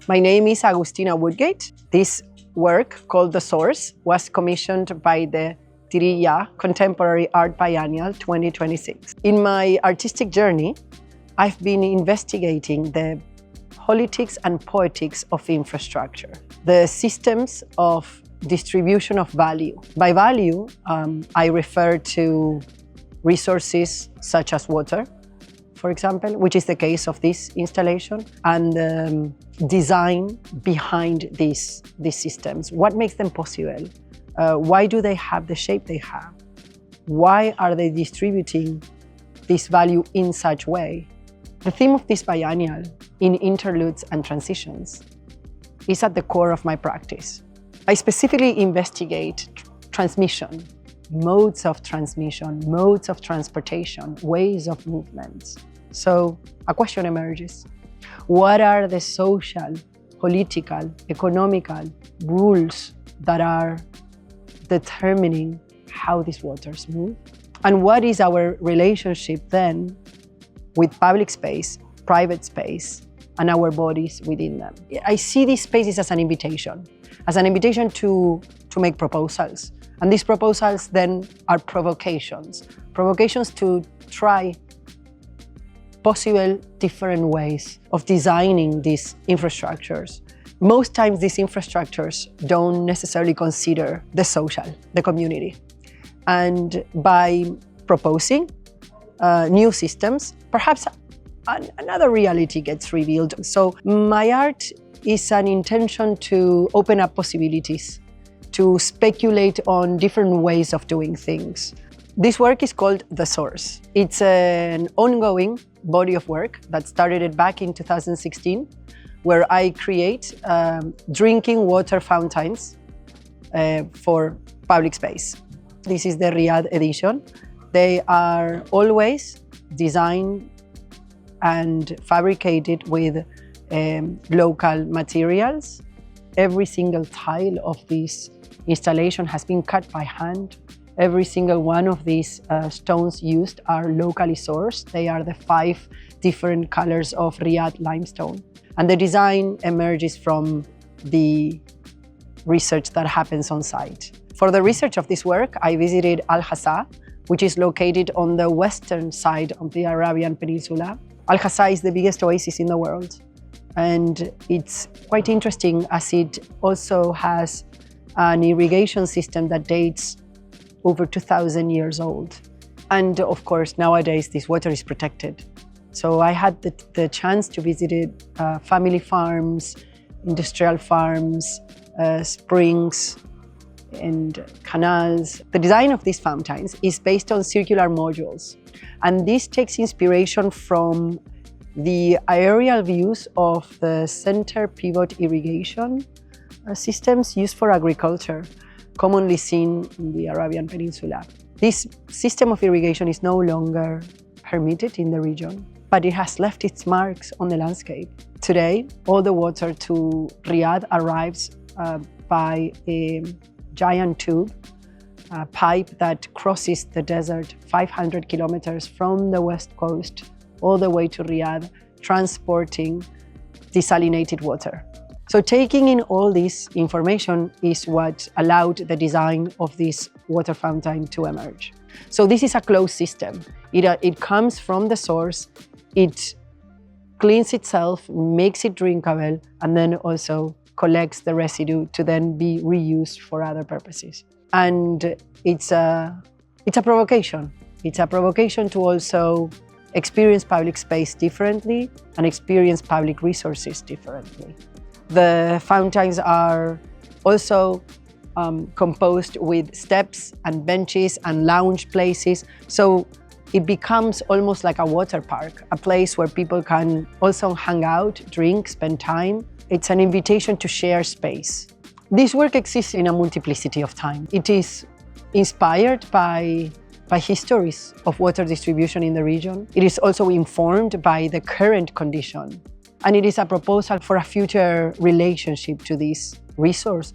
My name is Agustina Woodgate. This work, called The Source, was commissioned by the Tarيخا Contemporary Art Biennale 2026. In my artistic journey, I've been investigating the politics and poetics of infrastructure, the systems of distribution of value. By value, I refer to resources such as water, for example, which is the case of this installation, and design behind these systems. What makes them possible? Why do they have the shape they have? Why are they distributing this value in such way? The theme of this biennial, in interludes and transitions, is at the core of my practice. I specifically investigate transmission, modes of transmission, modes of transportation, ways of movements. So a question emerges. What are the social, political, economical rules that are determining how these waters move? And what is our relationship then with public space, private space, and our bodies within them? I see these spaces as an invitation to make proposals. And these proposals then are provocations to try possible different ways of designing these infrastructures. Most times these infrastructures don't necessarily consider the social, the community. And by proposing new systems, perhaps another reality gets revealed. So my art is an intention to open up possibilities, to speculate on different ways of doing things. This work is called The Source. It's an ongoing body of work that started back in 2016, where I create drinking water fountains for public space. This is the Riyadh edition. They are always designed and fabricated with local materials. Every single tile of this installation has been cut by hand. Every single one of these stones used are locally sourced. They are the 5 different colors of Riyadh limestone. And the design emerges from the research that happens on site. For the research of this work, I visited Al-Hasa, which is located on the western side of the Arabian Peninsula. Al-Hasa is the biggest oasis in the world. And it's quite interesting as it also has an irrigation system that dates over 2,000 years old. And of course, nowadays, this water is protected. So I had the chance to visit family farms, industrial farms, springs, and canals. The design of these fountains is based on circular modules. And this takes inspiration from the aerial views of the center pivot irrigation systems used for agriculture, commonly seen in the Arabian Peninsula. This system of irrigation is no longer permitted in the region, but it has left its marks on the landscape. Today, all the water to Riyadh arrives by a giant tube, a pipe that crosses the desert 500 kilometers from the west coast all the way to Riyadh, transporting desalinated water. So taking in all this information is what allowed the design of this water fountain to emerge. So this is a closed system. It comes from the source, it cleans itself, makes it drinkable, and then also collects the residue to then be reused for other purposes. And it's a provocation. It's a provocation to also experience public space differently and experience public resources differently. The fountains are also composed with steps and benches and lounge places. So it becomes almost like a water park, a place where people can also hang out, drink, spend time. It's an invitation to share space. This work exists in a multiplicity of time. It is inspired by histories of water distribution in the region. It is also informed by the current condition. And it is a proposal for a future relationship to this resource